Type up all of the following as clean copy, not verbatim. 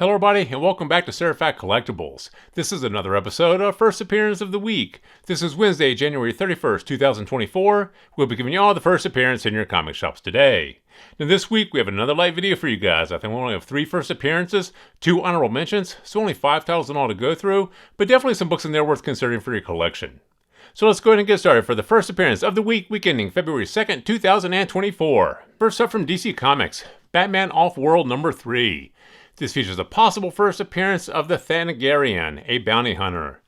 Hello everybody, and welcome back to Seraphat Collectibles. This is another episode of First Appearance of the Week. This is Wednesday, January 31st, 2024. We'll be giving you all the first appearance in your comic shops today. Now this week we have another light video for you guys. I think we only have 3 first appearances, 2 honorable mentions, so only 5 titles in all to go through, but definitely some books in there worth considering for your collection. So let's go ahead and get started for the first appearance of the week ending February 2nd, 2024. First up from DC Comics, Batman Off-World number 3. This features a possible first appearance of the Thanagarian, a bounty hunter.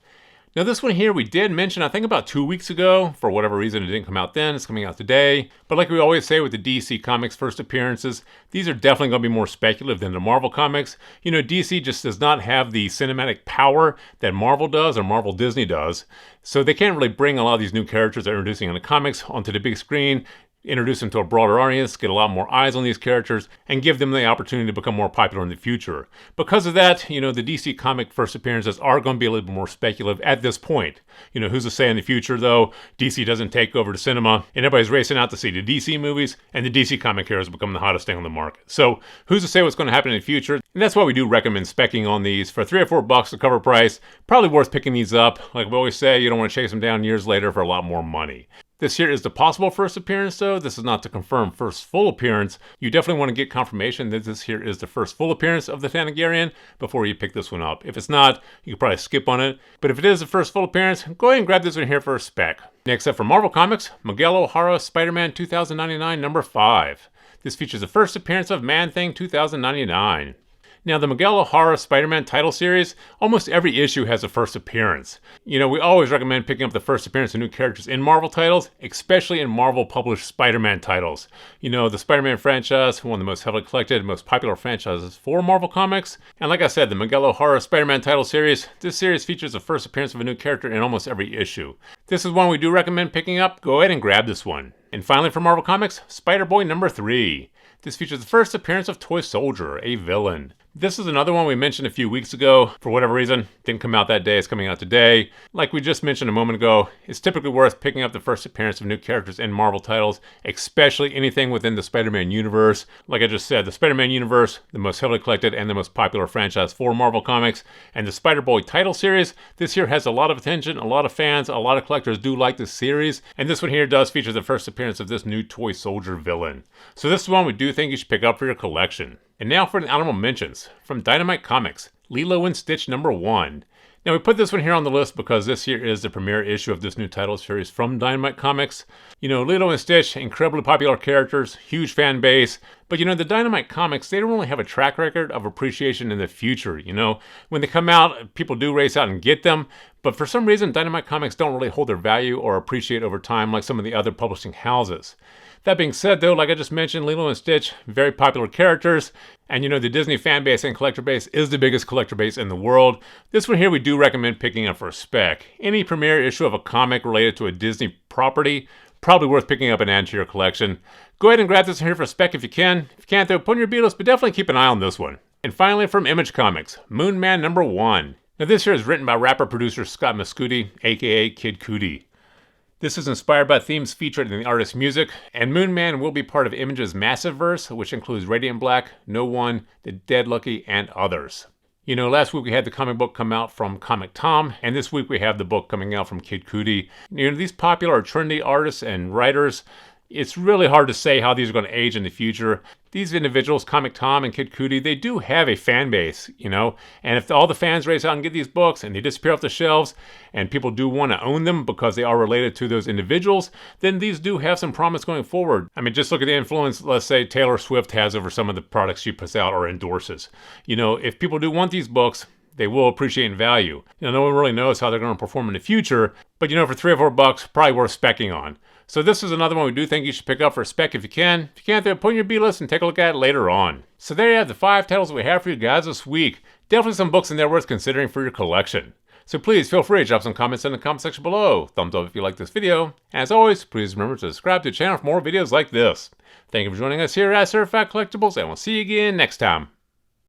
Now this one here we did mention I think about 2 weeks ago. For whatever reason it didn't come out then, it's coming out today. But like we always say with the DC Comics first appearances, these are definitely going to be more speculative than the Marvel Comics. You know, DC just does not have the cinematic power that Marvel does or Marvel Disney does. So they can't really bring a lot of these new characters they're introducing in the comics onto the big screen, introduce them to a broader audience, get a lot more eyes on these characters, and give them the opportunity to become more popular in the future. Because of that, you know, the DC comic first appearances are going to be a little bit more speculative at this point. You know, who's to say in the future, though, DC doesn't take over the cinema, and everybody's racing out to see the DC movies, and the DC comic heroes become the hottest thing on the market. So, who's to say what's going to happen in the future? And that's why we do recommend speccing on these. For $3 or $4 the cover price, probably worth picking these up. Like we always say, you don't want to chase them down years later for a lot more money. This here is the possible first appearance though. This is not the confirmed first full appearance. You definitely want to get confirmation that this here is the first full appearance of the Thanagarian before you pick this one up. If it's not, you can probably skip on it. But if it is the first full appearance, go ahead and grab this one here for a spec. Next up from Marvel Comics, Miguel O'Hara Spider-Man 2099 number 5. This features the first appearance of Man-Thing 2099. Now, the Miguel O'Hara Spider-Man title series, almost every issue has a first appearance. You know, we always recommend picking up the first appearance of new characters in Marvel titles, especially in Marvel-published Spider-Man titles. You know, the Spider-Man franchise, one of the most heavily collected, most popular franchises for Marvel Comics. And like I said, the Miguel O'Hara Spider-Man title series, this series features the first appearance of a new character in almost every issue. This is one we do recommend picking up. Go ahead and grab this one. And finally, for Marvel Comics, Spider-Boy number 3. This features the first appearance of Toy Soldier, a villain. This is another one we mentioned a few weeks ago. For whatever reason, didn't come out that day, it's coming out today. Like we just mentioned a moment ago, it's typically worth picking up the first appearance of new characters in Marvel titles, especially anything within the Spider-Man universe. Like I just said, the Spider-Man universe, the most heavily collected and the most popular franchise for Marvel Comics, and the Spider-Boy title series, this here has a lot of attention, a lot of fans, a lot of collectors do like this series, and this one here does feature the first appearance of this new Toy Soldier villain. So this is one we do think you should pick up for your collection. And now for the honorable mentions. From Dynamite Comics, Lilo and Stitch number 1. Now we put this one here on the list because this here is the premiere issue of this new title series from Dynamite Comics. You know, Lilo and Stitch, incredibly popular characters, huge fan base. But you know, the Dynamite Comics, they don't really have a track record of appreciation in the future. You know, when they come out, people do race out and get them. But for some reason, Dynamite Comics don't really hold their value or appreciate over time like some of the other publishing houses. That being said, though, like I just mentioned, Lilo and Stitch, very popular characters. And you know, the Disney fan base and collector base is the biggest collector base in the world. This one here we do recommend picking up for a spec. Any premiere issue of a comic related to a Disney property, probably worth picking up and add to your collection. Go ahead and grab this one here for a spec if you can. If you can't, though, put in your B-list, but definitely keep an eye on this one. And finally, from Image Comics, Moonman number 1. Now this here is written by rapper-producer Scott Mescudi, aka Kid Cudi. This is inspired by themes featured in the artist's music, and Moonman will be part of Image's massive verse, which includes Radiant Black, No One, The Dead Lucky, and others. You know, last week we had the comic book come out from Comic Tom, and this week we have the book coming out from Kid Cudi. You know, these popular or trendy artists and writers, it's really hard to say how these are going to age in the future. These individuals, Comic Tom and Kid Cudi, they do have a fan base, you know, and if all the fans race out and get these books and they disappear off the shelves and people do want to own them because they are related to those individuals, then these do have some promise going forward. I mean, just look at the influence, let's say, Taylor Swift has over some of the products she puts out or endorses. You know, if people do want these books, they will appreciate and value. You know, no one really knows how they're going to perform in the future, but you know, for $3 or $4, probably worth speccing on. So this is another one we do think you should pick up for a spec if you can. If you can't, then put in your B-list and take a look at it later on. So there you have the 5 titles that we have for you guys this week. Definitely some books in there worth considering for your collection. So please feel free to drop some comments in the comment section below. Thumbs up if you like this video. As always, please remember to subscribe to the channel for more videos like this. Thank you for joining us here at Seraphat Collectibles, and we'll see you again next time.